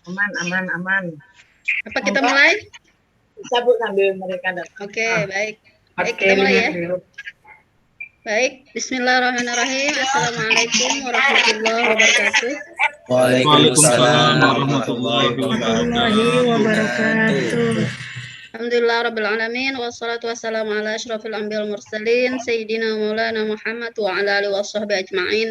Aman, aman, aman. Apa kita mulai? Bisa Bu sambil mereka datang. Oke, baik. Baik, Oke, kita mulai ya. dulu. Baik, Bismillahirrahmanirrahim. Assalamualaikum warahmatullahi wabarakatuh. Waalaikumsalam warahmatullahi wabarakatuh. Alhamdulillah rabbil alamin wassalatu wassalamu ala asyrafil anbiya'il mursalin sayyidina maulana Muhammad wa ala alihi washabbihi ajmain.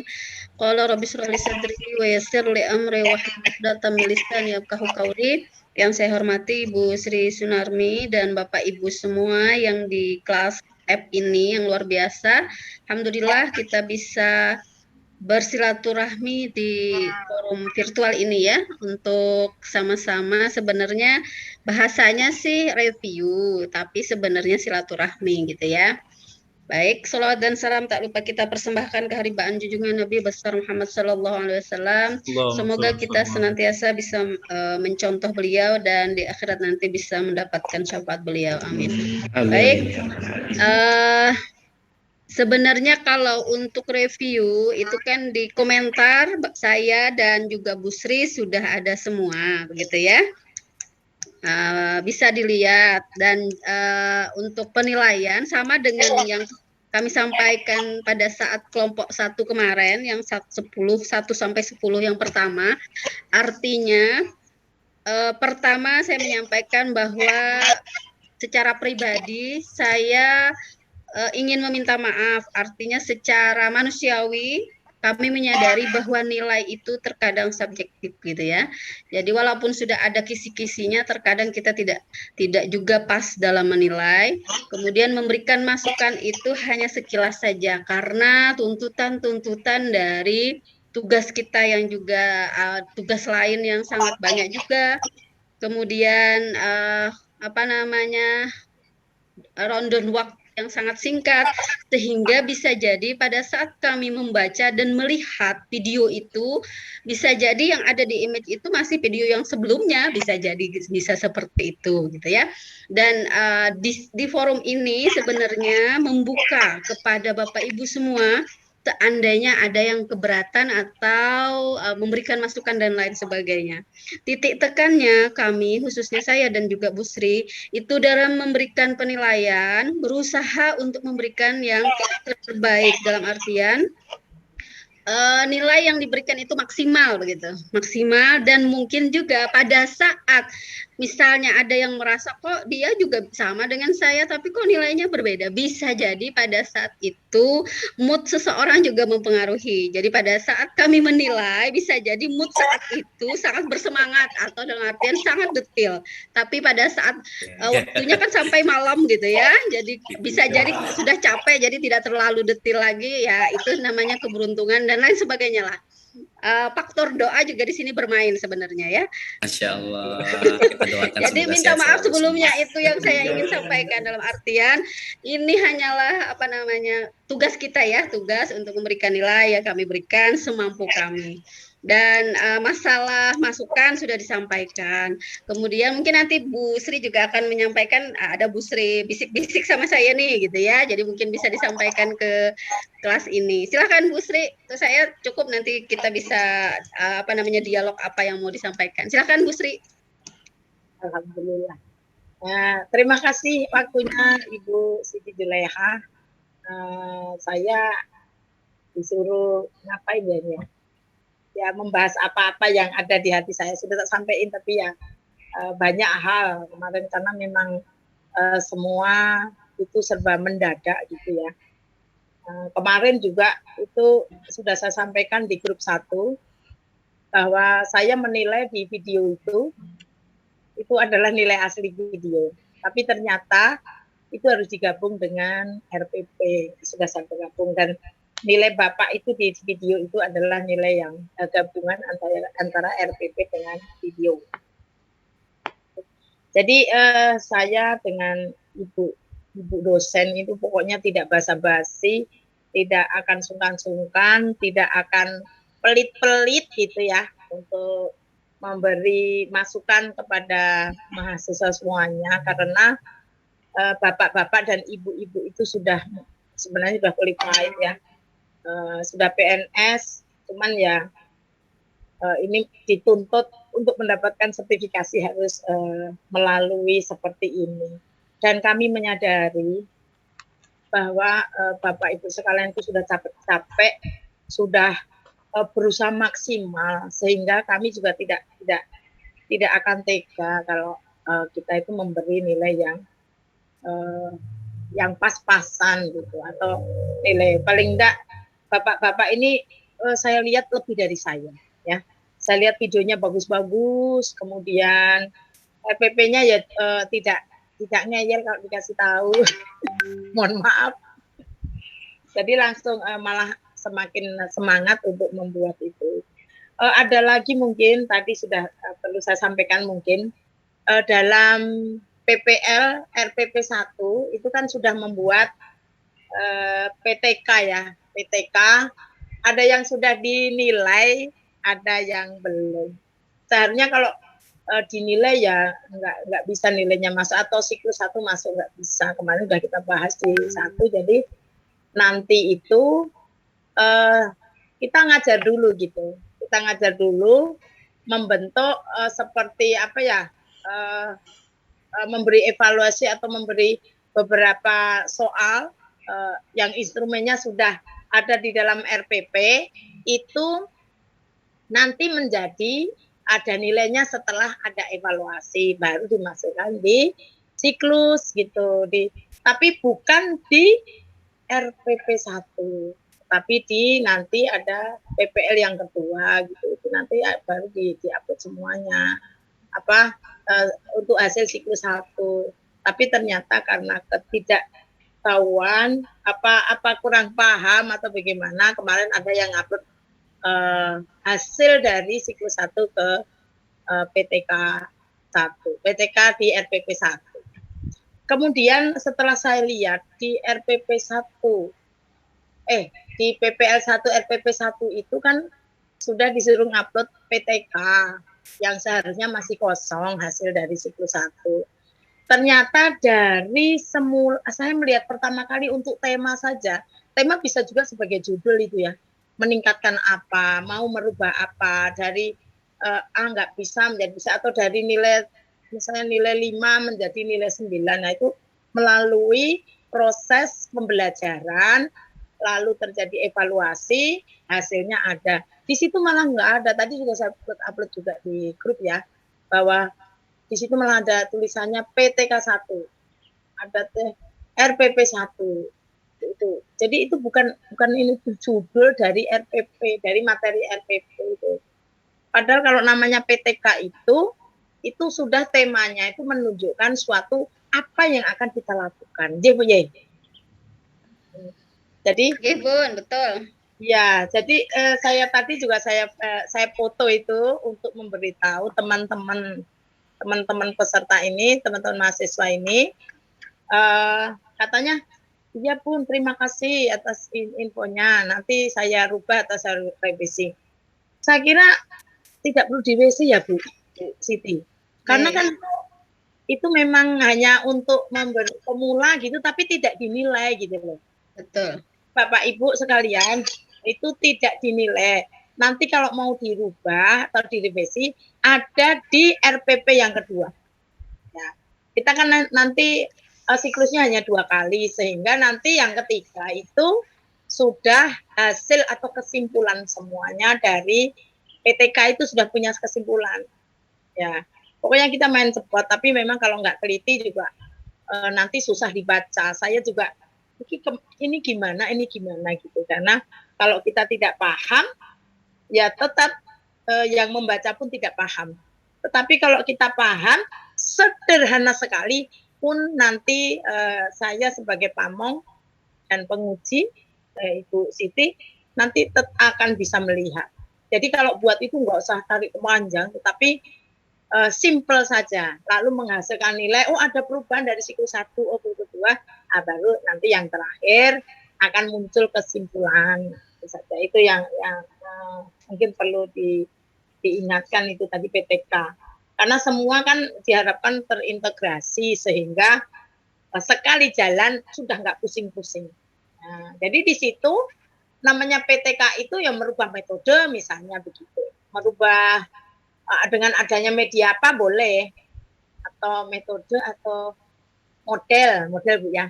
Qala rabbi shrah li sadri wa yassir li amri wahlul 'uqdatam min lisani yafqahu qawli. Yang saya hormati Ibu Sri Sunarmi dan Bapak Ibu semua yang di kelas F ini yang luar biasa. Alhamdulillah kita bisa bersilaturahmi di forum virtual ini ya, untuk sama-sama sebenarnya bahasanya sih review, tapi sebenarnya silaturahmi gitu ya. Baik, salawat dan salam tak lupa kita persembahkan keharibaan junjungan Nabi besar Muhammad Sallallahu Alaihi Wasallam. Semoga kita senantiasa bisa mencontoh beliau dan di akhirat nanti bisa mendapatkan syafaat beliau. Amin. Baik, sebenarnya kalau untuk review itu kan di komentar saya dan juga Bu Sri sudah ada semua, begitu ya. Bisa dilihat dan untuk penilaian sama dengan yang kami sampaikan pada saat kelompok 1 kemarin yang 1 sampai 10 yang pertama. Artinya pertama saya menyampaikan bahwa secara pribadi saya ingin meminta maaf, artinya secara manusiawi kami menyadari bahwa nilai itu terkadang subjektif gitu ya. Jadi walaupun sudah ada kisi-kisinya, terkadang kita tidak juga pas dalam menilai. Kemudian memberikan masukan itu hanya sekilas saja karena tuntutan-tuntutan dari tugas kita yang juga tugas lain yang sangat banyak juga. Kemudian rundown waktu yang sangat singkat, sehingga bisa jadi pada saat kami membaca dan melihat video itu, bisa jadi yang ada di image itu masih video yang sebelumnya, bisa jadi bisa seperti itu gitu ya. Dan di forum ini sebenarnya membuka kepada Bapak Ibu semua, seandainya ada yang keberatan atau memberikan masukan dan lain sebagainya. Titik tekannya kami, khususnya saya dan juga Bu Sri, itu dalam memberikan penilaian, berusaha untuk memberikan yang terbaik dalam artian nilai yang diberikan itu maksimal begitu, maksimal. Dan mungkin juga pada saat misalnya ada yang merasa kok dia juga sama dengan saya tapi kok nilainya berbeda, bisa jadi pada saat itu mood seseorang juga mempengaruhi. Jadi pada saat kami menilai bisa jadi mood saat itu sangat bersemangat atau dalam artian sangat detail, tapi pada saat waktunya kan sampai malam gitu ya, jadi bisa jadi sudah capek jadi tidak terlalu detail lagi ya, itu namanya keberuntungan dan lain sebagainya lah. Faktor doa juga di sini bermain sebenarnya ya. Masya Allah. Kita doakan jadi minta maaf sebelumnya semua. Itu yang saya ingin sampaikan dalam artian ini hanyalah tugas kita ya, tugas untuk memberikan nilai ya kami berikan semampu kami. Dan masalah masukan sudah disampaikan. Kemudian mungkin nanti Bu Sri juga akan menyampaikan, ada Bu Sri bisik-bisik sama saya nih gitu ya. Jadi mungkin bisa disampaikan ke kelas ini. Silakan Bu Sri, itu saya cukup nanti kita bisa dialog apa yang mau disampaikan. Silakan Bu Sri. Alhamdulillah. Terima kasih waktunya Ibu Siti Juleha. Saya disuruh ngapain ya membahas apa-apa yang ada di hati saya sudah tak sampaikan, tapi ya banyak hal kemarin karena memang semua itu serba mendadak gitu ya. Kemarin juga itu sudah saya sampaikan di grup 1 bahwa saya menilai di video itu adalah nilai asli video, tapi ternyata itu harus digabung dengan RPP, sudah saya gabung, dan nilai Bapak itu di video itu adalah nilai yang gabungan antara RPP dengan video. Jadi saya dengan ibu dosen itu pokoknya tidak basa-basi, tidak akan sungkan-sungkan, tidak akan pelit-pelit gitu ya untuk memberi masukan kepada mahasiswa semuanya, karena bapak-bapak dan ibu-ibu itu sebenarnya sudah qualified ya, sudah PNS, cuman ya ini dituntut untuk mendapatkan sertifikasi harus melalui seperti ini. Dan kami menyadari bahwa Bapak Ibu sekalian itu sudah capek-capek, sudah berusaha maksimal, sehingga kami juga tidak akan tega kalau kita itu memberi nilai yang pas-pasan gitu, atau nilai paling enggak Bapak-bapak ini saya lihat lebih dari saya, ya. Saya lihat videonya bagus-bagus, kemudian RPP-nya ya tidak ngeyel kalau dikasih tahu. Mohon maaf. Jadi langsung malah semakin semangat untuk membuat itu. Ada lagi mungkin tadi sudah perlu saya sampaikan mungkin dalam PPL RPP 1 itu kan sudah membuat PTK ya. PTK ada yang sudah dinilai, ada yang belum. Seharusnya kalau dinilai ya nggak bisa nilainya masuk, atau siklus 1 masuk nggak bisa. Kemarin sudah kita bahas di 1, jadi nanti itu kita ngajar dulu gitu. Kita ngajar dulu membentuk seperti apa ya, memberi evaluasi atau memberi beberapa soal yang instrumennya sudah ada di dalam RPP, itu nanti menjadi ada nilainya setelah ada evaluasi, baru dimasukkan di siklus gitu, tapi bukan di RPP 1, tapi nanti ada PPL yang kedua gitu, itu nanti baru di-upload semuanya untuk hasil siklus 1. Tapi ternyata karena ketidaktahuan, apa kurang paham atau bagaimana, kemarin ada yang upload hasil dari siklus 1 ke PTK 1, PTK di RPP 1. Kemudian setelah saya lihat di RPP 1, di PPL 1 RPP 1 itu kan sudah disuruh ngupload PTK yang seharusnya masih kosong hasil dari siklus 1. Ternyata dari semula, saya melihat pertama kali untuk tema saja, tema bisa juga sebagai judul itu ya, meningkatkan apa, mau merubah apa, dari A nggak bisa menjadi bisa, atau dari nilai misalnya nilai 5 menjadi nilai 9. Nah itu melalui proses pembelajaran, lalu terjadi evaluasi, hasilnya ada. Di situ malah nggak ada, tadi juga saya upload juga di grup ya, bahwa di situ malah ada tulisannya PTK 1, ada RPP 1. Itu. Jadi itu bukan ini judul dari RPP, dari materi RPP itu. Padahal kalau namanya PTK itu sudah temanya itu menunjukkan suatu apa yang akan kita lakukan. Jadi, Bun, betul. Ya, jadi saya tadi juga saya foto itu untuk memberitahu teman-teman peserta ini, teman-teman mahasiswa ini, katanya, iya Bun, terima kasih atas infonya, nanti saya rubah atau saya revisi. Saya kira tidak perlu direvisi ya Bu Siti, karena kan itu memang hanya untuk memberi pemula gitu, tapi tidak dinilai gitu loh. Betul. Bapak Ibu sekalian, itu tidak dinilai. Nanti kalau mau dirubah atau direvisi, ada di RPP yang kedua. Ya, kita kan nanti siklusnya hanya 2 kali, sehingga nanti yang ketiga itu sudah hasil atau kesimpulan semuanya dari PTK itu sudah punya kesimpulan. Ya, pokoknya kita main cepat, tapi memang kalau nggak teliti juga nanti susah dibaca. Saya juga ini gimana gitu, karena kalau kita tidak paham ya tetap yang membaca pun tidak paham. Tetapi kalau kita paham, sederhana sekali pun nanti saya sebagai pamong dan penguji Ibu Siti nanti akan bisa melihat. Jadi kalau buat itu nggak usah tarik panjang, tetapi simple saja, lalu menghasilkan nilai, oh ada perubahan dari siklus 1, oh siklus 2, baru nanti yang terakhir akan muncul kesimpulan. Saja itu yang mungkin perlu diingatkan, itu tadi PTK. Karena semua kan diharapkan terintegrasi sehingga sekali jalan sudah nggak pusing-pusing. Nah, jadi di situ namanya PTK itu yang merubah metode misalnya begitu, merubah dengan adanya media apa boleh, atau metode atau model Bu ya,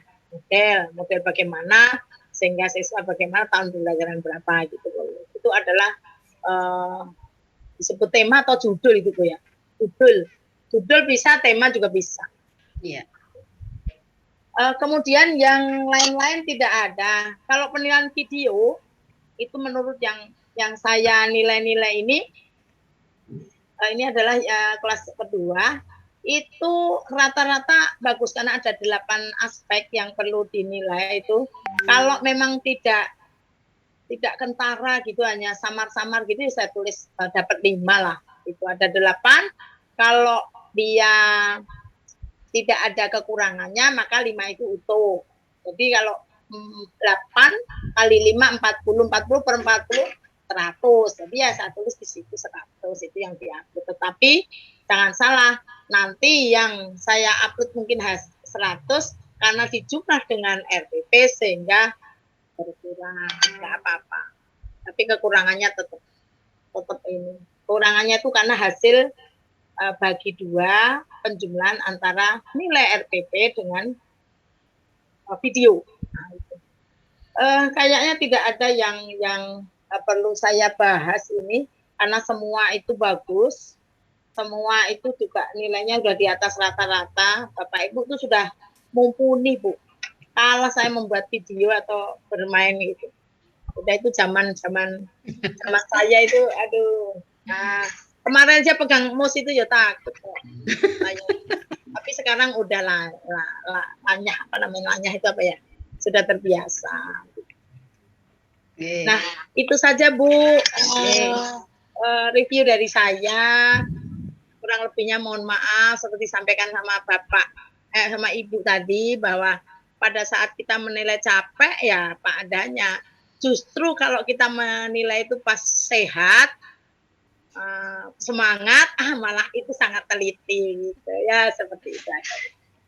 model bagaimana sehingga siswa bagaimana tahun pembelajaran berapa gitu. Itu adalah disebut tema atau judul itu Bu ya. Judul bisa, tema juga bisa. Iya. Kemudian yang lain-lain tidak ada. Kalau penilaian video itu menurut yang saya nilai-nilai ini adalah kelas kedua, itu rata-rata bagus karena ada 8 aspek yang perlu dinilai itu. Kalau memang tidak kentara gitu, hanya samar-samar gitu, saya tulis dapat 5 lah. Itu ada 8. Kalau dia tidak ada kekurangannya, maka 5 itu utuh. Jadi kalau 8 kali 5, 40 per 40, 100. Jadi ya saya tulis di situ 100, itu yang diupload. Tetapi jangan salah, nanti yang saya upload mungkin 100 karena dijumlah dengan RPP sehingga berkurang, nggak apa-apa. Tapi kekurangannya tetap ini. Kekurangannya itu karena hasil bagi 2 penjumlahan antara nilai RPP dengan video. Nah, itu. Kayaknya tidak ada yang perlu saya bahas ini karena semua itu bagus, semua itu juga nilainya sudah di atas rata-rata. Bapak Ibu itu sudah mumpuni Bu. Kalau saya membuat video atau bermain itu, udah itu zaman saya itu, aduh. Nah, kemarin aja pegang mouse itu ya takut. Tapi sekarang udah lanyah, apa namanya, lanyah itu apa ya? Sudah terbiasa. Nah, itu saja Bu review dari saya. Kurang lebihnya mohon maaf seperti disampaikan sama Bapak sama Ibu tadi bahwa pada saat kita menilai capek ya apa adanya. Justru kalau kita menilai itu pas sehat, semangat, malah itu sangat teliti gitu ya, seperti itu.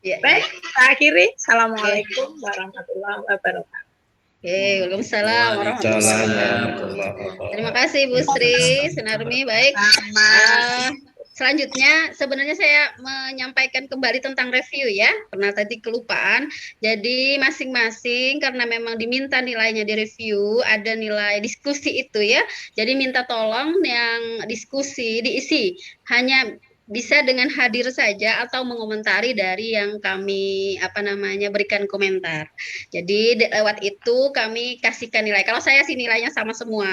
Ya, baik, kita akhiri. Assalamualaikum warahmatullahi wabarakatuh. Waalaikumsalam warahmatullahi wabarakatuh. Terima kasih Bu Sri Sunarmi. Baik. Selanjutnya sebenarnya saya menyampaikan kembali tentang review ya, karena tadi kelupaan. Jadi masing-masing karena memang diminta nilainya di review, ada nilai diskusi itu ya. Jadi minta tolong yang diskusi diisi hanya bisa dengan hadir saja atau mengomentari dari yang kami berikan komentar. Jadi lewat itu kami kasihkan nilai. Kalau saya sih nilainya sama semua.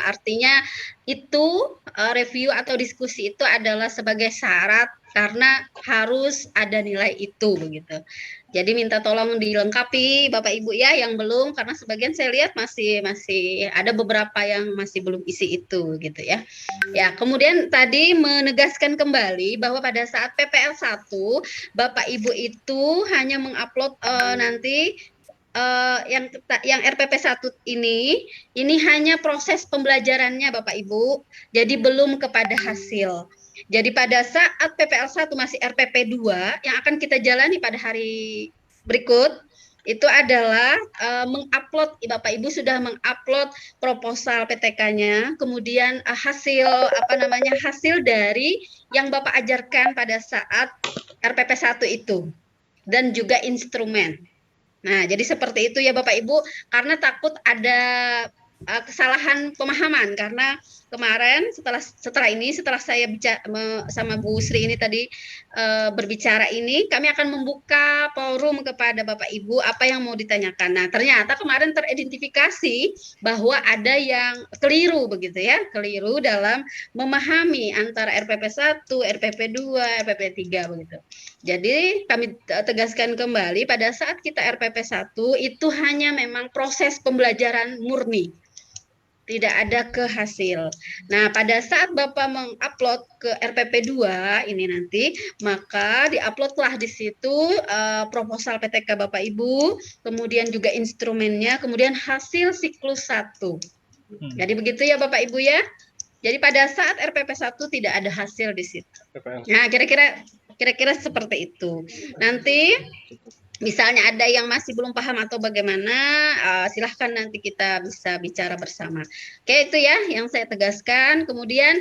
Artinya itu review atau diskusi itu adalah sebagai syarat karena harus ada nilai itu begitu. Jadi minta tolong dilengkapi Bapak Ibu ya yang belum, karena sebagian saya lihat masih ada beberapa yang masih belum isi itu gitu ya. Ya, kemudian tadi menegaskan kembali bahwa pada saat PPL 1 Bapak Ibu itu hanya mengupload nanti yang RPP 1 ini hanya proses pembelajarannya Bapak Ibu, jadi belum kepada hasil. Jadi pada saat PPL 1 masih RPP 2 yang akan kita jalani pada hari berikut itu adalah mengupload, Bapak Ibu sudah mengupload proposal PTK-nya, kemudian hasil hasil dari yang Bapak ajarkan pada saat RPP 1 itu dan juga instrumen. Nah, jadi seperti itu ya Bapak Ibu, karena takut ada kesalahan pemahaman, karena kemarin setelah saya bicara sama Bu Sri ini tadi berbicara ini, kami akan membuka forum kepada Bapak Ibu apa yang mau ditanyakan. Nah, ternyata kemarin teridentifikasi bahwa ada yang keliru begitu ya, keliru dalam memahami antara RPP 1, RPP 2, RPP 3 begitu. Jadi kami tegaskan kembali pada saat kita RPP 1 itu hanya memang proses pembelajaran murni. Tidak ada ke hasil. Nah, pada saat Bapak mengupload ke RPP 2 ini nanti, maka diuploadlah di situ proposal PTK Bapak Ibu, kemudian juga instrumennya, kemudian hasil siklus 1. Jadi begitu ya Bapak Ibu ya. Jadi pada saat RPP 1 tidak ada hasil di situ. Nah, kira-kira seperti itu. Nanti misalnya ada yang masih belum paham atau bagaimana, silahkan nanti kita bisa bicara bersama. Oke, itu ya yang saya tegaskan. Kemudian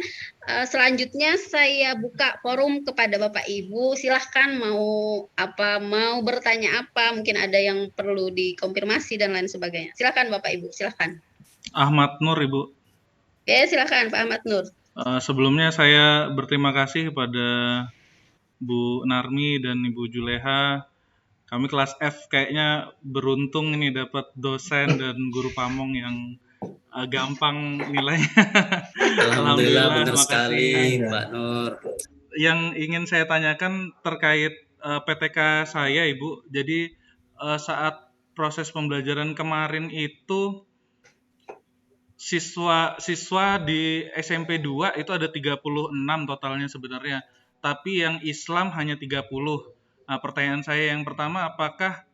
selanjutnya saya buka forum kepada Bapak Ibu. Silahkan mau bertanya apa, mungkin ada yang perlu dikonfirmasi dan lain sebagainya. Silahkan Bapak Ibu, silahkan. Ahmad Nur, Ibu. Oke, silahkan Pak Ahmad Nur. Sebelumnya saya berterima kasih kepada Bu Narmi dan Ibu Juleha. Kami kelas F kayaknya beruntung ini dapat dosen dan guru pamong yang gampang nilainya. Alhamdulillah benar makasih. sekali Pak Nur. Yang ingin saya tanyakan terkait PTK saya, Ibu. Jadi saat proses pembelajaran kemarin itu siswa di SMP 2 itu ada 36 totalnya sebenarnya. Tapi yang Islam hanya 30. Nah, pertanyaan saya yang pertama, apakah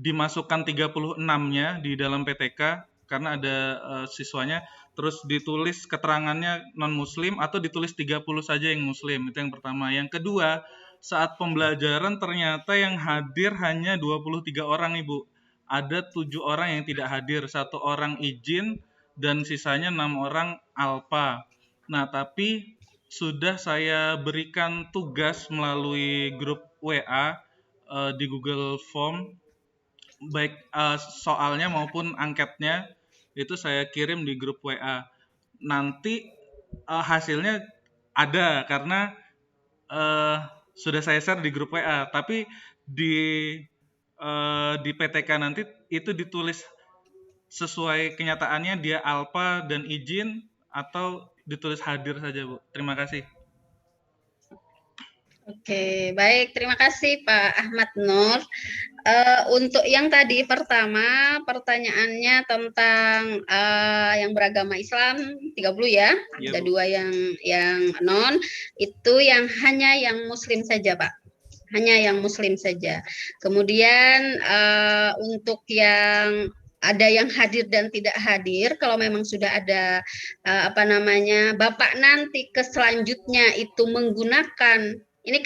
dimasukkan 36-nya di dalam PTK karena ada siswanya, terus ditulis keterangannya non-muslim atau ditulis 30 saja yang muslim? Itu yang pertama. Yang kedua, saat pembelajaran ternyata yang hadir hanya 23 orang, Ibu. Ada 7 orang yang tidak hadir, 1 orang izin dan sisanya 6 orang alpa. Nah, tapi sudah saya berikan tugas melalui grup WA di Google Form, baik soalnya maupun angketnya itu saya kirim di grup WA. Nanti hasilnya ada karena sudah saya share di grup WA, tapi di PTK nanti itu ditulis sesuai kenyataannya dia alpa dan izin atau ditulis hadir saja, Bu. Terima kasih. Oke, baik. Terima kasih Pak Ahmad Nur. Untuk yang tadi pertama pertanyaannya tentang yang beragama Islam 30 ya. Iya, Ada Bu. 2 yang non, itu yang hanya yang muslim saja, Pak. Hanya yang muslim saja. Kemudian untuk yang ada yang hadir dan tidak hadir, kalau memang sudah ada Bapak nanti ke selanjutnya itu menggunakan ini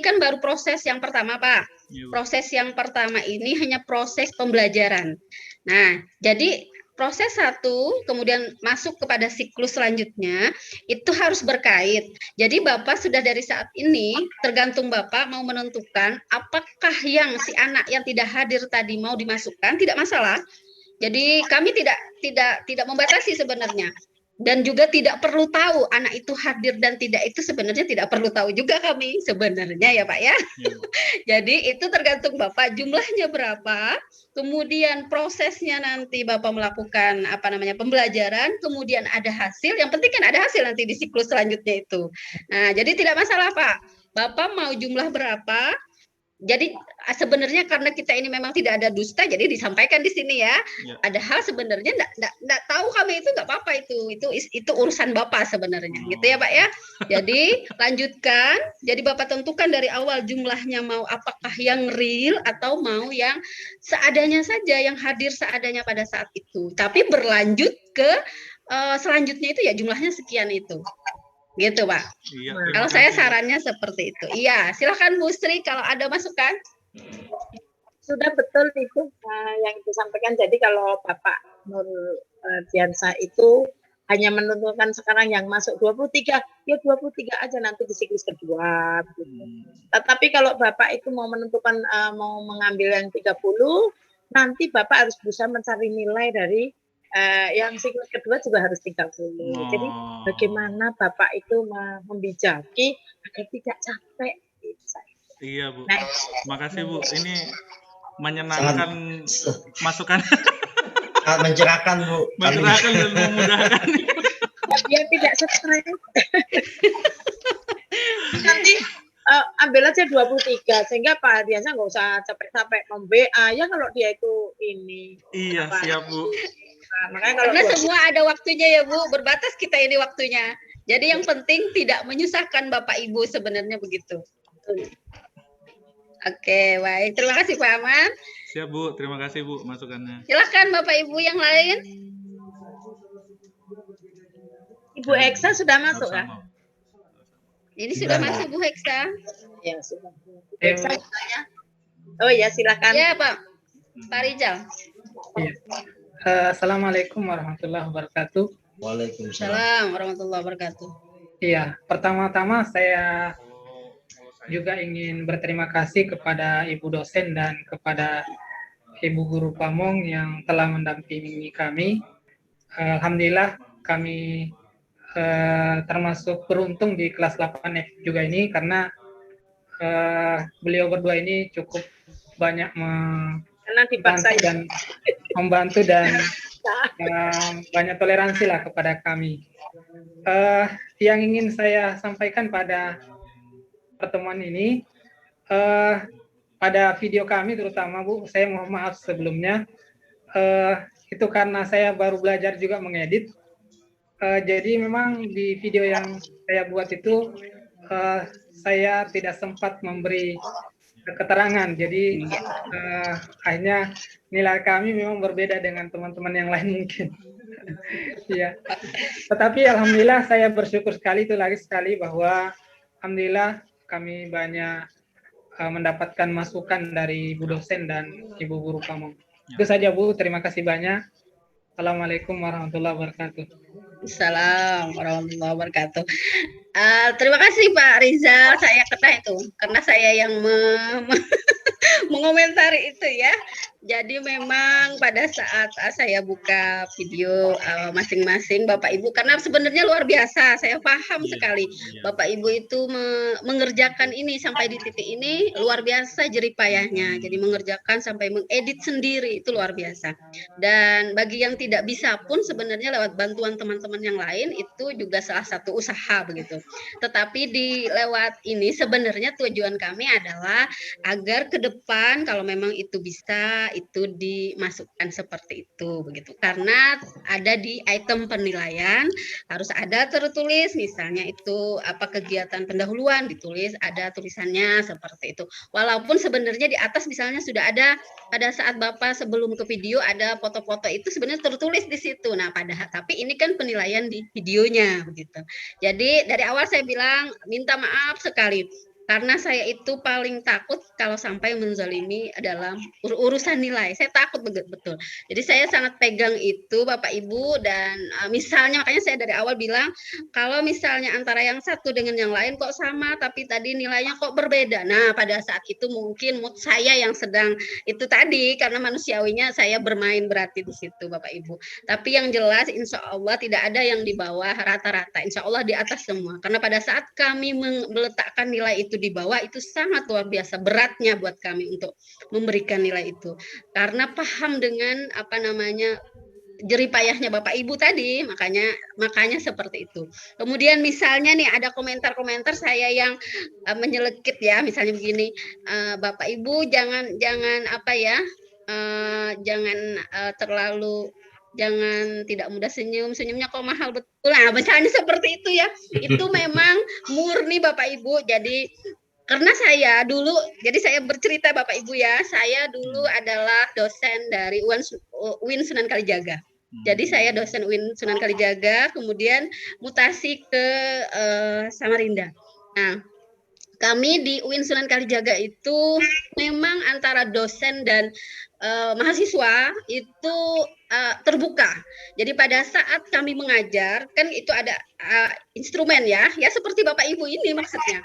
kan baru proses yang pertama, Pak. Proses yang pertama ini hanya proses pembelajaran. Nah, jadi proses 1 kemudian masuk kepada siklus selanjutnya itu harus berkait. Jadi Bapak sudah dari saat ini tergantung Bapak mau menentukan apakah yang si anak yang tidak hadir tadi mau dimasukkan, tidak masalah. Jadi kami tidak membatasi sebenarnya. Dan juga tidak perlu tahu anak itu hadir dan tidak itu sebenarnya tidak perlu tahu juga kami sebenarnya ya Pak ya. Jadi itu tergantung Bapak jumlahnya berapa, kemudian prosesnya nanti Bapak melakukan pembelajaran, kemudian ada hasil, yang penting kan ada hasil nanti di siklus selanjutnya itu. Nah, jadi tidak masalah Pak. Bapak mau jumlah berapa? Jadi sebenarnya karena kita ini memang tidak ada dusta, jadi disampaikan di sini ya. Ada hal sebenarnya enggak tahu kami itu enggak apa-apa itu urusan Bapak sebenarnya, gitu ya Pak ya. Jadi lanjutkan. Jadi Bapak tentukan dari awal jumlahnya mau apakah yang real atau mau yang seadanya saja, yang hadir seadanya pada saat itu. Tapi berlanjut ke selanjutnya itu ya jumlahnya sekian itu. Gitu Pak. Iya, kalau saya sarannya seperti itu. Iya, silakan Bu Sri kalau ada masukan. Sudah betul itu yang disampaikan. Jadi kalau Bapak Nur Diansa itu hanya menentukan sekarang yang masuk 23, ya 23 aja nanti di siklus kedua. Gitu. Tetapi kalau Bapak itu mau menentukan mau mengambil yang 30, nanti Bapak harus bisa mencari nilai dari yang siklus kedua juga harus 30. Jadi bagaimana Bapak itu membijaki agar tidak capek. Iya Bu. Nah, makasih Bu. Ini menyenangkan masukan. Sangat mencerahkan Bu. Mencerahkan dan memudahkan. Biar tidak stres. Nanti ambil aja 23 sehingga Pak Diansa nggak usah capek-capek mem-WA ya kalau dia itu ini. Iya, siap Bu. Makanya kalau karena semua ada waktunya ya Bu, berbatas kita ini waktunya. Jadi yang penting tidak menyusahkan Bapak Ibu sebenarnya begitu. Oke, baik. Terima kasih Pak Ahmad. Siap Bu, terima kasih Bu masukannya. Silakan Bapak Ibu yang lain. Ibu Eksa sudah masuk kan? Ini sudah masuk Bu Heksa. Ya sudah. Eksa bertanya. Oh ya, silakan. Ya, Pak Rizal. Iya. Assalamualaikum warahmatullahi wabarakatuh. Waalaikumsalam. Salam warahmatullahi wabarakatuh. Iya, pertama-tama saya juga ingin berterima kasih kepada Ibu dosen dan kepada Ibu Guru Pamong yang telah mendampingi kami. Alhamdulillah kami termasuk beruntung di kelas 8F juga ini karena beliau berdua ini cukup banyak membantu dan banyak toleransi lah kepada kami. Yang ingin saya sampaikan pada pertemuan ini, pada video kami terutama Bu, saya mohon maaf sebelumnya, itu karena saya baru belajar juga mengedit. Jadi memang di video yang saya buat itu saya tidak sempat memberi keterangan. Jadi akhirnya nilai kami memang berbeda dengan teman-teman yang lain mungkin. Ya. Tetapi alhamdulillah saya bersyukur sekali itu lagi sekali bahwa alhamdulillah kami banyak mendapatkan masukan dari Bu dosen dan Ibu Guru Pamong. Itu saja Bu, terima kasih banyak. Assalamualaikum warahmatullahi wabarakatuh. Assalamualaikum warahmatullahi wabarakatuh. Terima kasih Pak Rizal, saya kena itu karena saya yang mengomentari itu ya. Jadi memang pada saat saya buka video masing-masing Bapak Ibu, karena sebenarnya luar biasa, saya paham sekali Bapak Ibu itu mengerjakan ini sampai di titik ini luar biasa jeripayahnya. Jadi mengerjakan sampai mengedit sendiri itu luar biasa. Dan bagi yang tidak bisa pun sebenarnya lewat bantuan teman-teman yang lain itu juga salah satu usaha begitu. Tetapi di lewat ini sebenarnya tujuan kami adalah agar ke depan kalau memang itu bisa itu dimasukkan seperti itu begitu, karena ada di item penilaian harus ada tertulis misalnya itu apa kegiatan pendahuluan ditulis ada tulisannya seperti itu, walaupun sebenarnya di atas misalnya sudah ada pada saat Bapak sebelum ke video ada foto-foto itu sebenarnya tertulis di situ. Nah padahal tapi ini kan penilaian di videonya begitu. Jadi dari awal saya bilang minta maaf sekali karena saya itu paling takut kalau sampai menzalimi dalam urusan nilai. Saya takut betul. Jadi saya sangat pegang itu Bapak Ibu dan misalnya makanya saya dari awal bilang kalau misalnya antara yang satu dengan yang lain kok sama tapi tadi nilainya kok berbeda. Nah pada saat itu mungkin mood saya yang sedang itu tadi karena manusiawinya saya bermain berarti di situ Bapak Ibu. Tapi yang jelas insya Allah tidak ada yang di bawah rata-rata. Insya Allah di atas semua. Karena pada saat kami meletakkan nilai itu di bawah itu sangat luar biasa beratnya buat kami untuk memberikan nilai itu karena paham dengan apa namanya jeripayahnya Bapak Ibu tadi makanya seperti itu. Kemudian misalnya nih ada komentar-komentar saya yang menyelekit ya misalnya begini Bapak Ibu jangan apa ya jangan terlalu jangan tidak mudah senyumnya kok mahal betul. Nah, misalnya seperti itu ya. Itu memang murni Bapak Ibu. Jadi karena saya dulu, jadi saya bercerita Bapak Ibu ya, saya dulu adalah dosen dari UIN Sunan Kalijaga. Jadi saya dosen UIN Sunan Kalijaga, kemudian mutasi ke Samarinda. Nah, kami di UIN Sunan Kalijaga itu memang antara dosen dan mahasiswa itu terbuka. Jadi pada saat kami mengajar kan itu ada instrumen ya seperti Bapak Ibu ini maksudnya.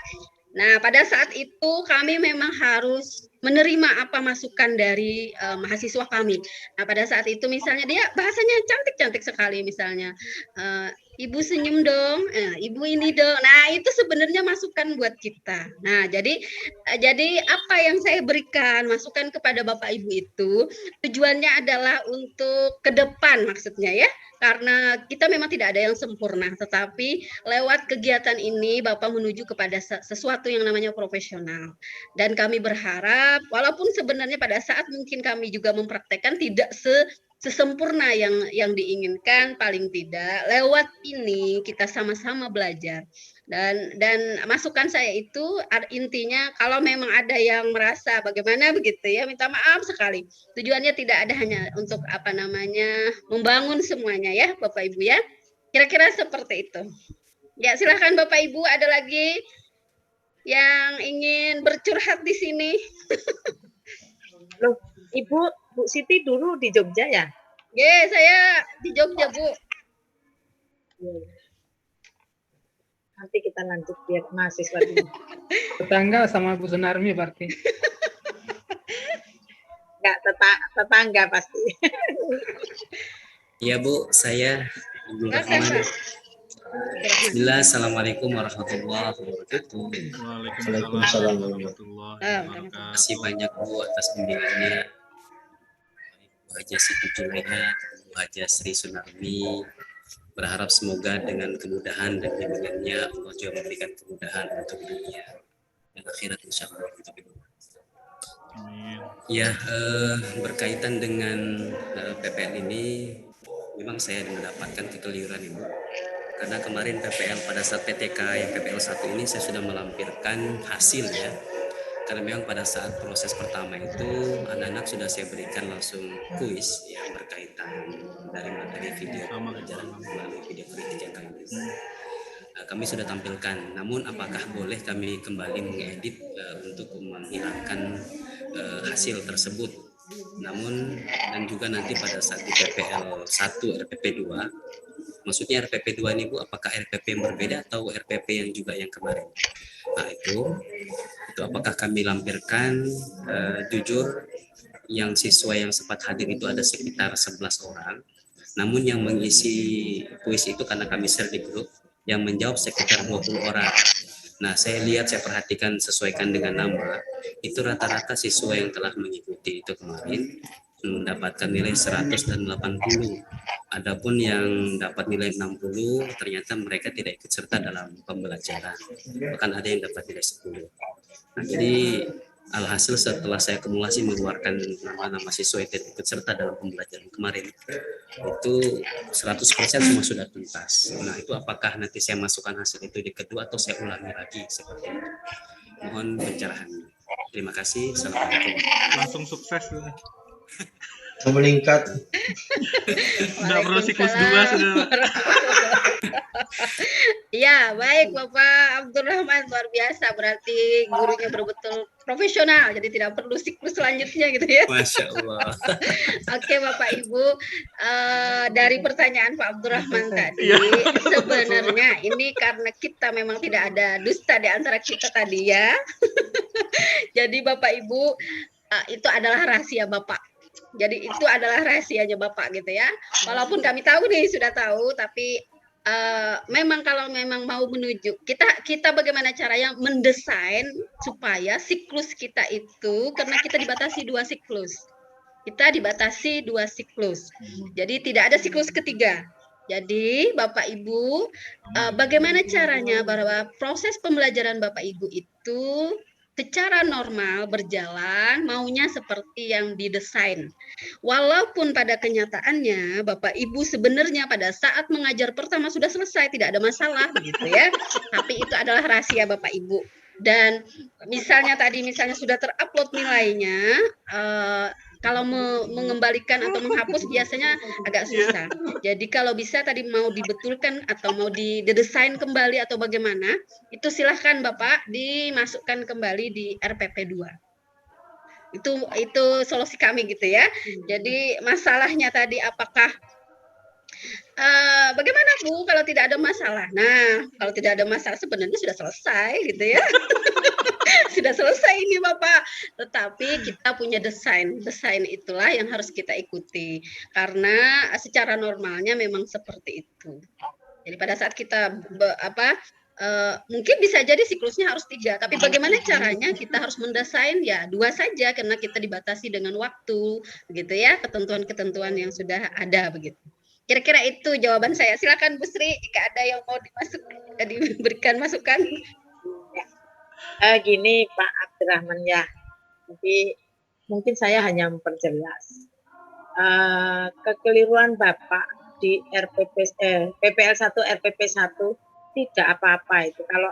Nah pada saat itu kami memang harus menerima apa masukan dari mahasiswa kami. Nah pada saat itu misalnya dia bahasanya cantik-cantik sekali misalnya. Ibu senyum dong, ibu ini dong. Nah itu sebenarnya masukan buat kita. Nah jadi apa yang saya berikan masukan kepada Bapak Ibu itu tujuannya adalah untuk ke depan maksudnya ya. Karena kita memang tidak ada yang sempurna, tetapi lewat kegiatan ini Bapak menuju kepada sesuatu yang namanya profesional. Dan kami berharap, walaupun sebenarnya pada saat mungkin kami juga mempraktekkan tidak sesempurna yang diinginkan, paling tidak lewat ini kita sama-sama belajar. Dan masukan saya itu intinya kalau memang ada yang merasa bagaimana begitu ya minta maaf sekali. Tujuannya tidak ada hanya untuk apa namanya membangun semuanya ya Bapak Ibu ya. Kira-kira seperti itu. Ya silakan Bapak Ibu ada lagi yang ingin bercurhat di sini. Loh, Ibu, Bu Siti dulu di Jogja ya? Saya di Jogja, Bu. Iya. Nanti kita lanjut biar mahasiswa dulu. Tetangga sama Bu Sunarmi berarti. Enggak, tetangga pasti. Iya Bu, saya Abdul Silakan, Rahman. Pak. Bismillah, Assalamualaikum warahmatullahi wabarakatuh. Waalaikumsalam warahmatullahi Terima wabarakatuh. kasih banyak Bu atas bimbingannya. Bu Haja Siti Juleha, Bu Haja Sri Sunarmi. Berharap semoga dengan kemudahan dan bimbingannya Allah juga memberikan kemudahan untuk dunia dan akhirat insya Allah untuk Ibu. Amin. Ya, berkaitan dengan PPL ini, memang saya mendapatkan kekeliruan Ibu. Karena kemarin PPL pada saat PTK yang PPL 1 ini saya sudah melampirkan hasil ya. Karena memang pada saat proses pertama itu anak-anak sudah saya berikan langsung kuis yang berkaitan dari materi video pembelajaran melalui video kritik yang kami beri. Kami sudah tampilkan. Namun apakah boleh kami kembali mengedit untuk menghilangkan hasil tersebut? Namun dan juga nanti pada saat di PPL 1 RPP 2, maksudnya RPP 2 ini Bu, apakah RPP yang berbeda atau RPP yang juga yang kemarin? Nah itu apakah kami lampirkan jujur yang siswa yang sempat hadir itu ada sekitar 11 orang. Namun yang mengisi kuis itu karena kami share di grup, yang menjawab sekitar 20 orang. Nah, saya lihat, saya perhatikan sesuaikan dengan nama, itu rata-rata siswa yang telah mengikuti itu kemarin mendapatkan nilai 100 dan 80. Adapun yang dapat nilai 60, ternyata mereka tidak ikut serta dalam pembelajaran. Bahkan ada yang dapat nilai 10. Nah, jadi alhasil setelah saya akumulasi mengeluarkan nama-nama siswa yang tidak ikut serta dalam pembelajaran kemarin, itu 100% semua sudah tuntas. Nah, itu apakah nanti saya masukkan hasil itu di kedua atau saya ulangi lagi seperti itu? Mohon pencerahannya. Terima kasih. Assalamualaikum. Langsung sukses. Meningkat. Nggak perlu siklus 2 sudah. Ya, baik Bapak Abdurrahman, luar biasa, berarti gurunya betul-betul profesional, jadi tidak perlu siklus selanjutnya gitu ya. Masya Allah. Oke Bapak Ibu, dari pertanyaan Pak Abdurrahman tadi, sebenarnya ini karena kita memang tidak ada dusta di antara kita tadi ya. Jadi Bapak Ibu, itu adalah rahasia Bapak. Jadi itu adalah rahasianya Bapak gitu ya. Walaupun kami tahu nih, sudah tahu, tapi memang kalau memang mau menuju kita bagaimana caranya mendesain supaya siklus kita itu, karena kita dibatasi 2 siklus. Kita dibatasi 2 siklus. Jadi tidak ada siklus ketiga. Jadi Bapak Ibu, bagaimana caranya bahwa proses pembelajaran Bapak Ibu itu secara normal berjalan, maunya seperti yang didesain. Walaupun pada kenyataannya Bapak Ibu sebenarnya pada saat mengajar pertama sudah selesai, tidak ada masalah begitu ya. Tapi itu adalah rahasia Bapak Ibu. Dan misalnya sudah terupload nilainya, kalau mengembalikan atau menghapus biasanya agak susah. Jadi kalau bisa tadi mau dibetulkan atau mau didesain kembali atau bagaimana, itu silahkan Bapak dimasukkan kembali di RPP 2. Itu solusi kami gitu ya. Jadi masalahnya tadi apakah bagaimana Bu kalau tidak ada masalah? Nah, kalau tidak ada masalah sebenarnya sudah selesai gitu ya. Sudah selesai ini Bapak, tetapi kita punya desain itulah yang harus kita ikuti karena secara normalnya memang seperti itu. Jadi pada saat kita mungkin bisa jadi siklusnya harus 3, tapi bagaimana caranya kita harus mendesain ya 2 saja karena kita dibatasi dengan waktu, begitu ya, ketentuan-ketentuan yang sudah ada begitu. Kira-kira itu jawaban saya. Silakan Bu Sri jika ada yang mau diberikan masukan. Gini Pak Abdurrahman ya, jadi mungkin saya hanya memperjelas kekeliruan Bapak di PPL 1 RPP 1 tidak apa-apa itu. Kalau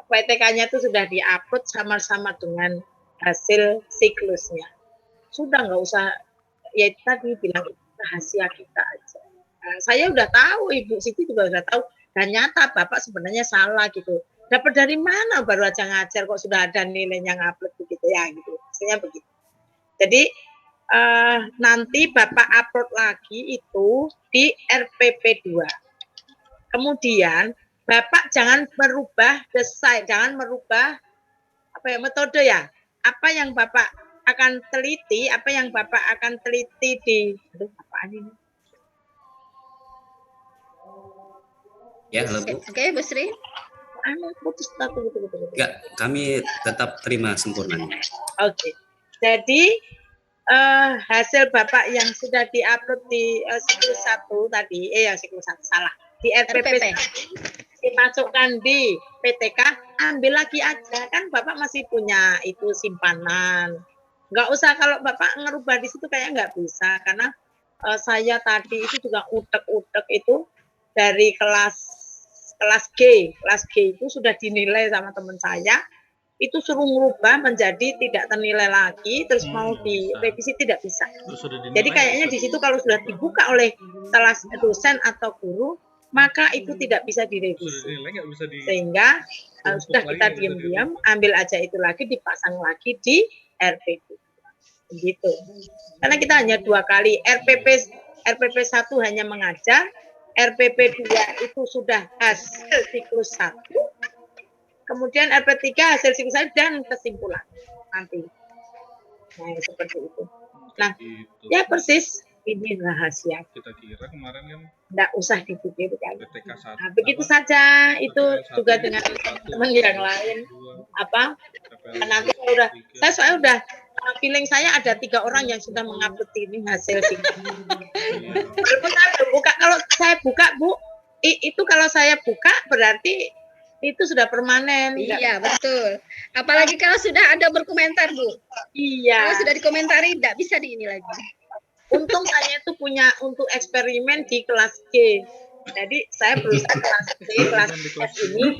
PTK-nya itu sudah diupload sama-sama dengan hasil siklusnya, sudah nggak usah ya tadi bilang rahasia kita aja. Saya udah tahu, Ibu Siti juga udah tahu, dan nyata Bapak sebenarnya salah gitu. Dapat dari mana baru aja ngajar kok sudah ada nilainya ngupload begitu ya gitu. Maksudnya begitu. Jadi nanti Bapak upload lagi itu di RPP 2. Kemudian Bapak jangan merubah desain, jangan merubah metode ya. Apa yang Bapak akan teliti, apa yang Bapak akan teliti di apaan ini? Ya, halo Bu. Oke, Bu Sri. Putus betul. Enggak, kami tetap terima sempurnanya. Oke. Jadi hasil Bapak yang sudah diupload di siklus 1 tadi, siklus 1 salah. Di RPP dimasukkan di PTK, ambil lagi aja, kan Bapak masih punya itu simpanan. Nggak usah, kalau Bapak ngerubah di situ kayak nggak bisa, karena saya tadi itu juga utek-utek itu dari kelas G itu sudah dinilai sama teman saya, itu suruh ngubah menjadi tidak ternilai lagi, terus mau direvisi tidak bisa. Jadi kayaknya di situ kalau sudah dibuka oleh salah dosen atau guru, maka itu tidak bisa direvisi. Sehingga sudah kita diam-diam, ambil aja itu lagi, dipasang lagi di RPP. Begitu. Karena kita hanya 2 kali, RPP 1 hanya mengajar, RPP 2 itu sudah hasil siklus 1, kemudian RP 3 hasil siklus 1 dan kesimpulan nanti. Nah, seperti itu. Nah, ya persis. Ini rahasia. Kita kira kemarin kan nggak usah dipikirkan. PTK 1. Nah, begitu saja itu juga dengan teman yang lain. Nanti saya soalnya udah feeling saya ada 3 orang yang sudah mengupload ini hasil sih. Walaupun saya belum buka, kalau saya buka Bu, itu kalau saya buka berarti itu sudah permanen. Iya, betul. Apalagi kalau sudah ada berkomentar, Bu. Iya. Kalau sudah dikomentari, tidak bisa di ini lagi. Untung saya itu punya untuk eksperimen di kelas G. Jadi saya berusaha kelas C, kelas F ini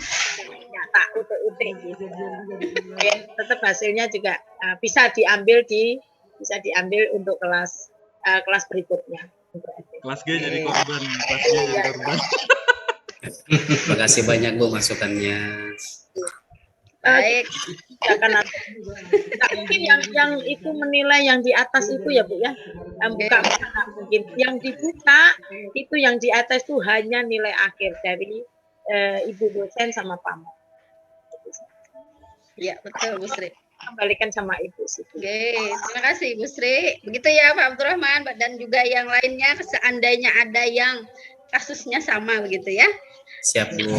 nyata UT gitu. Tetap hasilnya juga bisa diambil untuk kelas berikutnya. Kelas G jadi korban. Kelas G jadi korban. Terima kasih banyak Bu masukannya. Baik. Karena mungkin yang itu menilai yang di atas itu ya Bu ya. Yang buka mungkin yang dibuka itu yang di atas itu hanya nilai akhir dari Ibu dosen sama Pak Mo. Ya, betul Bu Sri. Kembalikan sama Ibu sih. Oke, terima kasih Bu Sri. Begitu ya Pak Abdurrahman dan juga yang lainnya, seandainya ada yang kasusnya sama begitu ya. Siap Bu.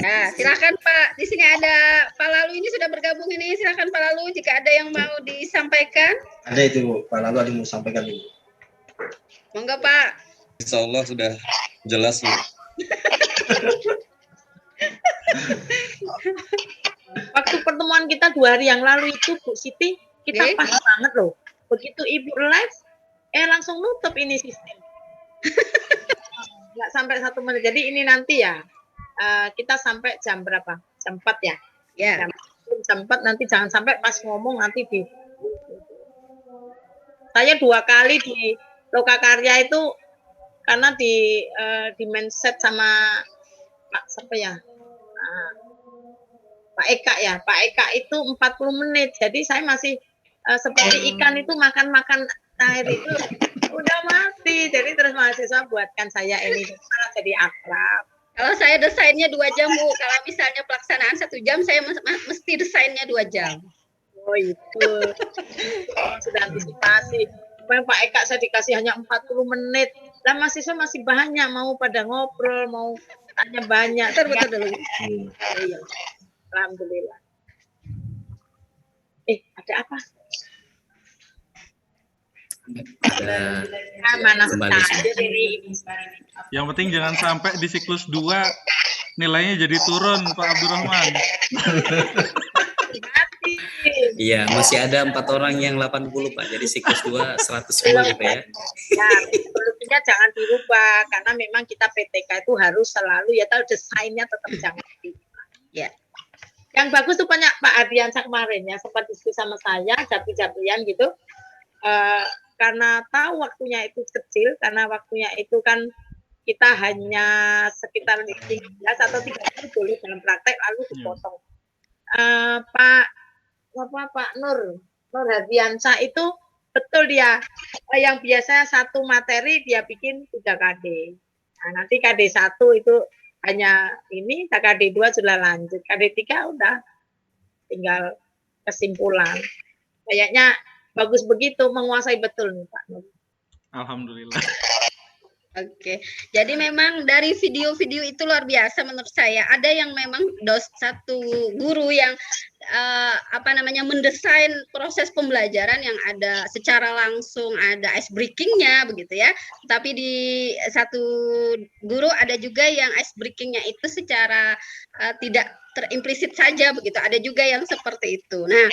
Nah, silakan Pak. Di sini ada Pak Lalu, ini sudah bergabung ini. Silakan Pak Lalu jika ada yang mau disampaikan. Ada itu Bu, Pak Lalu ada yang mau sampaikan ini. Monggo Pak. Insya Allah sudah jelas Bu. Waktu pertemuan kita 2 hari yang lalu itu Bu Siti, kita pas banget loh. Begitu Ibu live, langsung nutup ini sistem. Nggak sampai 1 menit. Jadi ini nanti ya, kita sampai jam berapa? Jam 4 ya? Ya. Jam 4 nanti jangan sampai pas ngomong nanti saya 2 kali di Lokakarya itu karena di mindset sama Pak siapa ya? Pak Eka ya. Pak Eka itu 40 menit. Jadi saya masih seperti ikan itu makan air itu udah mati. Jadi terus mahasiswa buatkan saya ini malah jadi akrab. Kalau saya desainnya 2 jam Bu. Kalau misalnya pelaksanaan 1 jam, saya mesti desainnya 2 jam. Oh itu sudah antisipasi. Pak Eka saya dikasih hanya 40 menit. Lah mahasiswa masih banyak mau pada ngobrol, mau tanya banyak. Betul. Iya. Alhamdulillah. Ada apa? Mana kembali. Yang penting jangan sampai di siklus 2 nilainya jadi turun Pak Abdurrahman. Iya, masih ada 4 orang yang 80 Pak. Jadi siklus 2 100 semua gitu ya. Ya, sebelumnya jangan dirubah karena memang kita PTK itu harus selalu ya tahu desainnya tetap jangan dirubah. Ya. Yang bagus tuh banyak Pak Ardiansa kemarin ya sempat diskusi sama saya japi-japian gitu. Karena tahu waktunya itu kecil, karena waktunya itu kan kita hanya sekitar 15 atau 30 boleh dalam praktek lalu dipotong. Pak Nur Hardiansa itu betul dia. Yang biasa satu materi dia bikin 3 KD. Nah, nanti KD 1 itu hanya ini, KD 2 sudah lanjut. KD 3 udah tinggal kesimpulan. Kayaknya bagus begitu, menguasai betul nih Pak Nur. Alhamdulillah. Oke, jadi memang dari video-video itu luar biasa menurut saya. Ada yang memang satu guru yang mendesain proses pembelajaran yang ada secara langsung, ada ice breakingnya begitu ya. Tapi di satu guru ada juga yang ice breakingnya itu secara tidak terimplisit saja begitu. Ada juga yang seperti itu. Nah,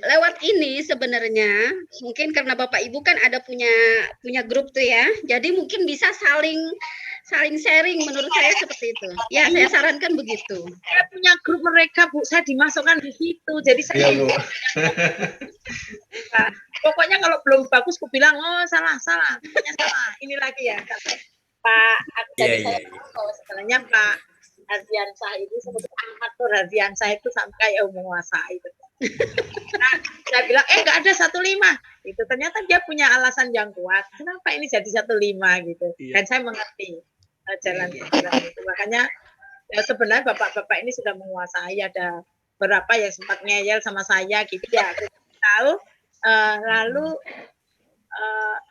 lewat ini sebenarnya mungkin karena Bapak Ibu kan ada punya grup tuh ya. Jadi mungkin bisa saling sharing menurut saya seperti itu. Ya, saya sarankan begitu. Saya punya grup mereka, Bu. Saya dimasukkan di situ. Jadi saya Iya, Bu. Nah, pokoknya kalau belum bagus aku bilang, "Oh, salah. Pokoknya salah." Ini lagi ya, kata Pak. Jadi saya tahu sebenarnya Pak Hardiansyah ini seperti Ahmad Nur Hardiansyah itu sampai menguasai. Nah, saya bilang, nggak ada 15. Itu ternyata dia punya alasan yang kuat. Kenapa ini jadi 15 gitu? Iya. Dan saya mengerti jalan pikiran itu. Makanya ya sebenarnya bapak-bapak ini sudah menguasai. Ada beberapa yang sempat ngeyel sama saya gitu ya. Aku tahu. Lalu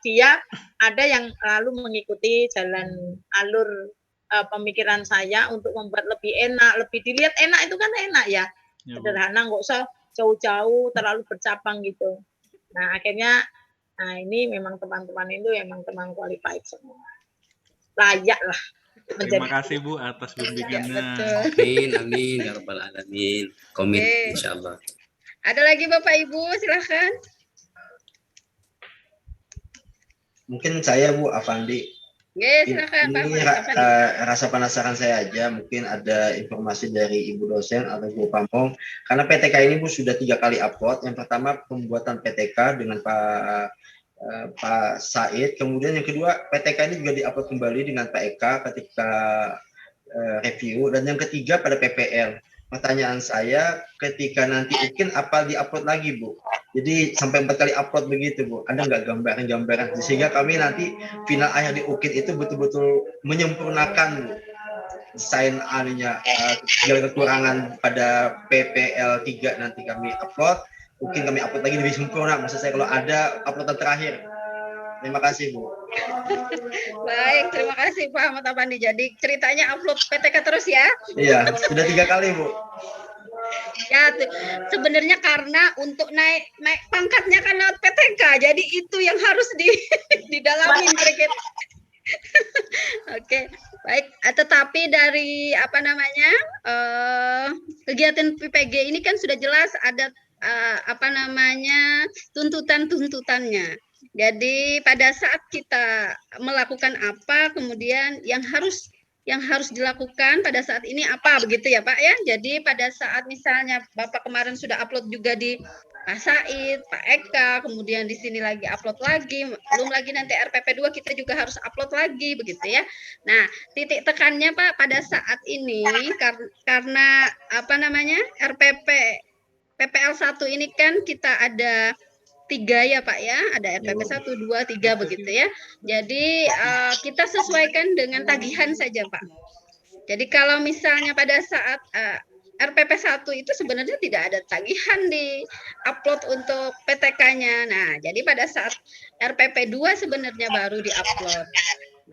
dia ada yang lalu mengikuti jalan alur pemikiran saya untuk membuat lebih enak, lebih dilihat enak itu kan enak ya, sederhana, nggak usah jauh-jauh terlalu bercabang gitu. Nah akhirnya, ini memang teman-teman itu memang teman qualified semua, layak lah. Terima kasih Bu atas bimbingannya. Amin ya rabbal alamin. Komit insyaallah. Ada lagi Bapak Ibu, silahkan. Mungkin saya Bu Afandi. Silakan Pak. Ini rasa penasaran saya aja, mungkin ada informasi dari Ibu dosen atau Bu Pamong. Karena PTK ini Bu sudah 3 kali upload. Yang pertama pembuatan PTK dengan Pak Said. Kemudian yang kedua PTK ini juga diupload kembali dengan Pak Eka ketika review. Dan yang ketiga pada PPL. Pertanyaan saya, ketika nanti mungkin apa diupload lagi Bu? Jadi sampai 4 kali upload begitu Bu. Ada nggak gambaran sehingga kami nanti final akhir di UKIT itu betul-betul menyempurnakan Bu desain segala kekurangan pada PPL 3 nanti kami upload. Mungkin kami upload lagi lebih sempurna. Maksud saya kalau ada uploadan terakhir. Terima kasih Bu. Baik, terima kasih Pak Ahmad Afandi. Jadi ceritanya upload PTK terus ya? Iya, sudah 3 kali Bu. Ya, sebenarnya karena untuk naik pangkatnya kan lewat PTK, jadi itu yang harus didalamin kira-kira. Oke, baik. Tetapi dari kegiatan PPG ini kan sudah jelas ada tuntutannya. Jadi pada saat kita melakukan apa, kemudian yang harus dilakukan pada saat ini apa, begitu ya Pak ya. Jadi pada saat misalnya Bapak kemarin sudah upload juga di Pak Said, Pak Eka, kemudian di sini lagi upload lagi, belum lagi nanti RPP 2 kita juga harus upload lagi begitu ya. Nah, titik tekannya Pak pada saat ini karena RPP PPL 1 ini kan kita ada 3 ya Pak ya, ada RPP 1, 2, 3 begitu ya. Jadi kita sesuaikan dengan tagihan saja Pak. Jadi kalau misalnya pada saat RPP 1 itu sebenarnya tidak ada tagihan di upload untuk PTK-nya. Nah, jadi pada saat RPP 2 sebenarnya baru di-upload.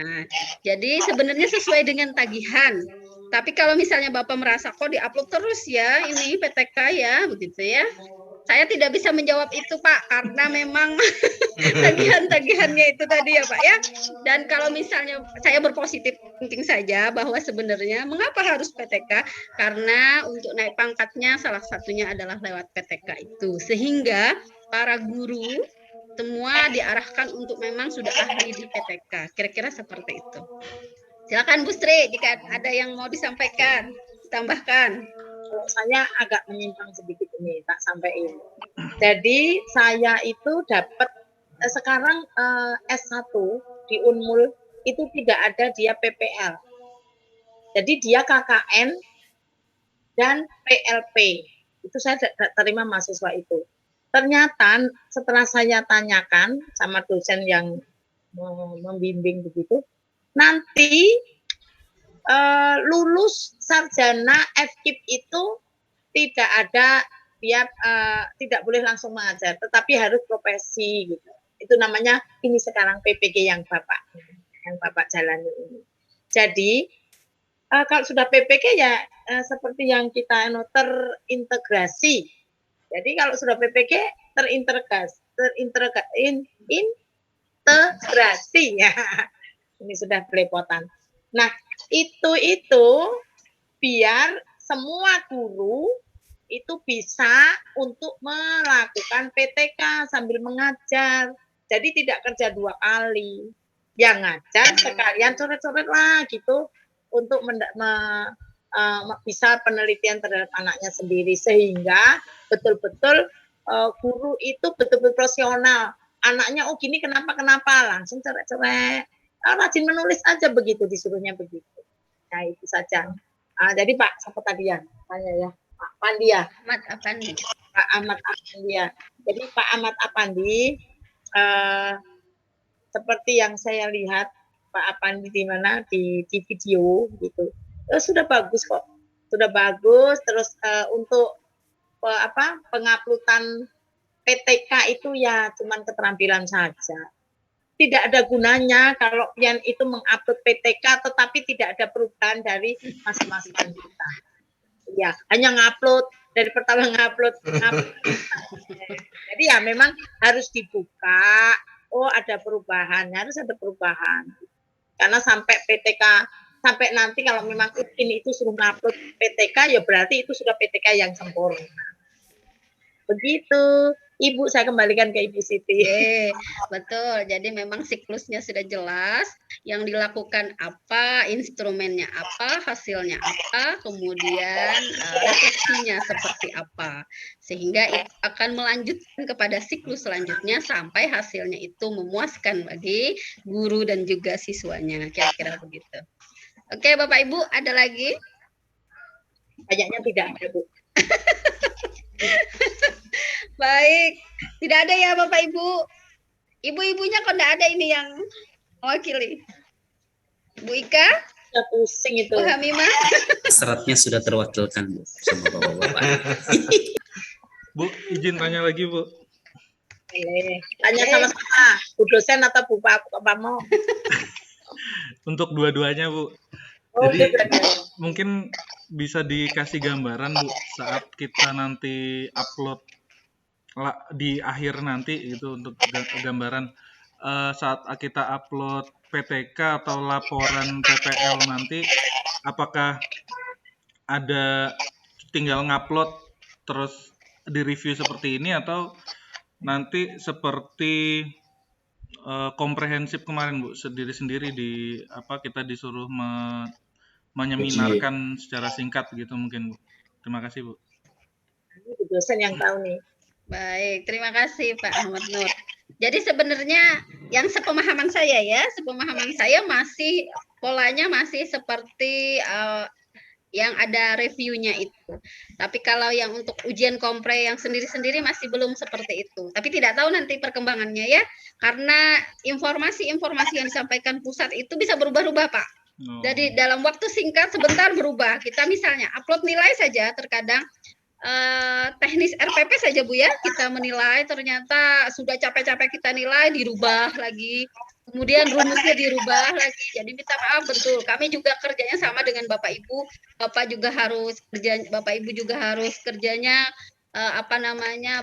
Nah, jadi sebenarnya sesuai dengan tagihan. Tapi kalau misalnya Bapak merasa kok di-upload terus ya ini PTK ya, begitu ya. Saya tidak bisa menjawab itu Pak, karena memang tagihan-tagihannya itu tadi ya Pak ya. Dan kalau misalnya saya berpositif thinking saja bahwa sebenarnya mengapa harus PTK? Karena untuk naik pangkatnya salah satunya adalah lewat PTK itu. Sehingga para guru semua diarahkan untuk memang sudah ahli di PTK. Kira-kira seperti itu. Silakan Bu Sri, jika ada yang mau disampaikan, tambahkan. Saya agak menyimpang sedikit ini, tak sampaikan. Jadi saya itu dapat sekarang S1 di Unmul itu tidak ada dia PPL. Jadi dia KKN dan PLP. Itu saya terima mahasiswa itu. ternyata setelah saya tanyakan sama dosen yang membimbing begitu, nanti lulus sarjana FKIP itu tidak ada, dia tidak boleh langsung mengajar, tetapi harus profesi gitu. Itu namanya ini sekarang PPG yang Bapak jalani ini. Jadi kalau sudah PPG ya seperti yang kita terintegrasi. Jadi kalau sudah PPG terintegrasi ya. Ini sudah belepotan. Nah, itu biar semua guru itu bisa untuk melakukan PTK sambil mengajar. Jadi tidak kerja 2 kali. Yang ngajar sekalian coret-coret lah gitu untuk bisa penelitian terhadap anaknya sendiri, sehingga betul-betul guru itu betul-betul profesional. Anaknya oh gini kenapa langsung coret-coret. Rajin menulis aja begitu, disuruhnya begitu. Nah itu saja. Jadi Pak, siapa tadi ya? Tanya ya, Pak Pandia. Ahmad Apandi. Pak Ahmad Apandi ya. Jadi Pak Ahmad Apandi, seperti yang saya lihat Pak Apandi di mana di video gitu, sudah bagus kok, sudah bagus. Terus untuk penguploadan PTK itu ya cuman keterampilan saja. Tidak ada gunanya kalau pian itu mengupload PTK tetapi tidak ada perubahan dari masing-masing kita. Ya, hanya ngupload dari pertama ngupload. Jadi ya memang harus dibuka. Oh, ada perubahan, harus ada perubahan. Karena sampai PTK, sampai nanti kalau memang ini itu sudah ngupload PTK ya berarti itu sudah PTK yang sempurna. Begitu. Ibu, saya kembalikan ke Ibu Siti. Betul, jadi memang siklusnya sudah jelas, yang dilakukan apa, instrumennya apa, hasilnya apa, kemudian refleksinya seperti apa. Sehingga itu akan melanjutkan kepada siklus selanjutnya sampai hasilnya itu memuaskan bagi guru dan juga siswanya, kira-kira begitu. Oke, Bapak Ibu, ada lagi? Kayaknya tidak ada, Bu. Baik, tidak ada ya Bapak Ibu. Ibu-ibunya kok tidak ada ini yang mewakili. Bu Ika? Sudah pusing itu. Bu Hamimah? Seratnya sudah terwakilkan Bu sama Bapak-bapak. Bu, izin tanya lagi Bu. Tanya sama-sama, Bu dosen atau Bu Pamo? Untuk dua-duanya Bu. Oh, jadi betul. mungkin bisa dikasih gambaran Bu saat kita nanti upload di akhir nanti gitu, untuk gambaran saat kita upload PTK atau laporan PPL nanti, apakah ada tinggal ngupload terus di review seperti ini atau nanti seperti komprehensif kemarin Bu, sendiri-sendiri di kita disuruh menyeminarkan secara singkat gitu mungkin Bu. Terima kasih Bu. Bu dosen yang tahu nih. Baik, terima kasih Pak Ahmad Nur. Jadi sebenarnya yang sepemahaman saya masih polanya masih seperti yang ada reviewnya itu. Tapi kalau yang untuk ujian kompre yang sendiri-sendiri masih belum seperti itu. Tapi tidak tahu nanti perkembangannya ya, karena informasi-informasi yang disampaikan pusat itu bisa berubah-ubah Pak. Jadi dalam waktu singkat sebentar berubah. Kita misalnya upload nilai saja terkadang teknis RPP saja Bu ya, kita menilai ternyata sudah capek-capek kita nilai dirubah lagi, kemudian rumusnya dirubah lagi. Jadi minta maaf, betul kami juga kerjanya sama dengan Bapak Ibu, Bapak Ibu juga harus kerjanya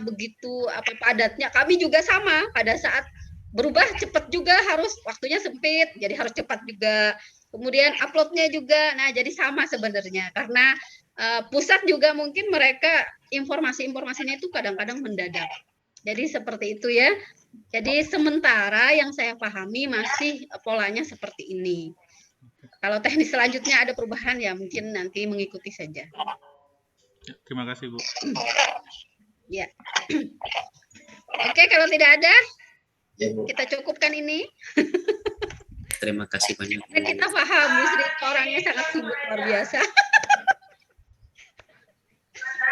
begitu padatnya. Kami juga sama, pada saat berubah cepat juga, harus waktunya sempit jadi harus cepat juga. Kemudian uploadnya juga, nah jadi sama sebenarnya, karena pusat juga mungkin mereka informasinya itu kadang-kadang mendadak. Jadi seperti itu ya. Jadi sementara yang saya pahami masih polanya seperti ini. Kalau teknis selanjutnya ada perubahan ya mungkin nanti mengikuti saja. Terima kasih Bu. Ya. Oke, kalau tidak ada kita cukupkan ini. Terima kasih banyak. Kita paham Bu Sri orangnya sangat sibuk luar biasa.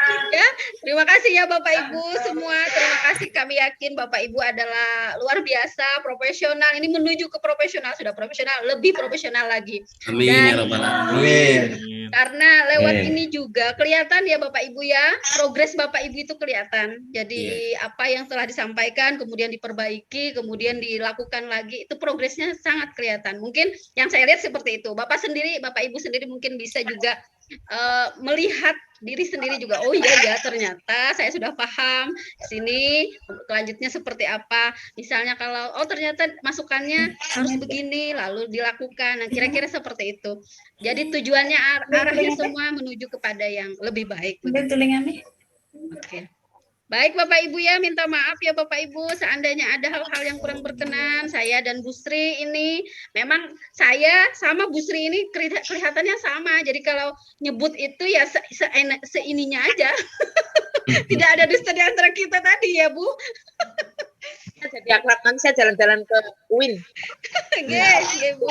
Ya, Terima kasih ya Bapak Ibu semua. Terima kasih. Kami yakin Bapak Ibu adalah luar biasa, profesional. Ini menuju ke profesional, sudah profesional, lebih profesional lagi. Amin Dan ya rabbal alamin. Amin. karena lewat Amin. ini juga kelihatan ya Bapak Ibu ya, progres Bapak Ibu itu kelihatan. Jadi apa yang telah disampaikan kemudian diperbaiki, kemudian dilakukan lagi, itu progresnya sangat kelihatan. Mungkin yang saya lihat seperti itu. Bapak sendiri, Bapak Ibu sendiri mungkin bisa juga melihat diri sendiri juga. Oh iya ya, ternyata saya sudah paham sini kelanjutnya seperti apa. Misalnya kalau oh ternyata masukannya harus begini lalu dilakukan. Nah, kira-kira seperti itu. Jadi tujuannya arahnya semua menuju kepada yang lebih baik. Oke. Baik Bapak Ibu ya, minta maaf ya Bapak Ibu seandainya ada hal-hal yang kurang berkenan. Saya dan Bu Sri ini memang saya sama Bu Sri ini kelihatannya sama. Jadi kalau nyebut itu ya seininya aja. Tidak ada dusta di antara kita tadi ya Bu. Jadi akrab, nanti saya jalan-jalan ke UIN. Guys, Bu.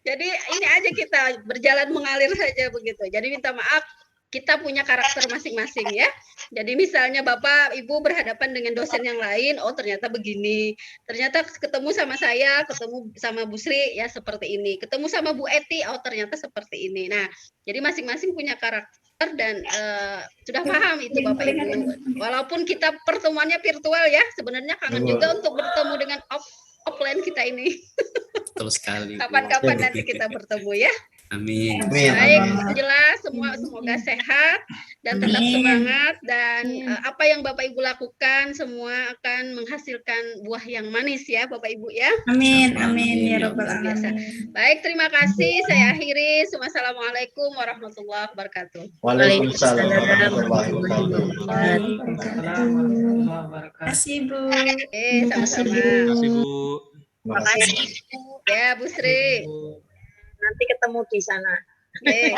Jadi ini aja kita berjalan mengalir saja begitu. Jadi minta maaf, kita punya karakter masing-masing ya. Jadi misalnya Bapak Ibu berhadapan dengan dosen yang lain, oh ternyata begini. Ternyata ketemu sama saya, ketemu sama Bu Sri ya seperti ini. Ketemu sama Bu Eti, oh ternyata seperti ini. Nah, jadi masing-masing punya karakter dan sudah paham itu Bapak Ibu. Walaupun kita pertemuannya virtual ya, sebenarnya kangen juga untuk bertemu dengan offline kita ini. Betul sekali. Kapan-kapan nanti kita bertemu ya. Amin. Baik, jelas semua semoga sehat dan tetap semangat dan apa yang Bapak Ibu lakukan semua akan menghasilkan buah yang manis ya Bapak Ibu ya. Amin, amin ya rabbal Biasa. alamin. Baik, terima kasih. Saya akhiri. Wassalamualaikum warahmatullahi wabarakatuh. Waalaikumsalam warahmatullahi wabarakatuh. Waalaikumsalam warahmatullahi wabarakatuh. Kasih Bu. Sama-sama. Terima kasih Bu. Terima kasih. Ya, Bu Sri. Nanti ketemu di sana. Oke.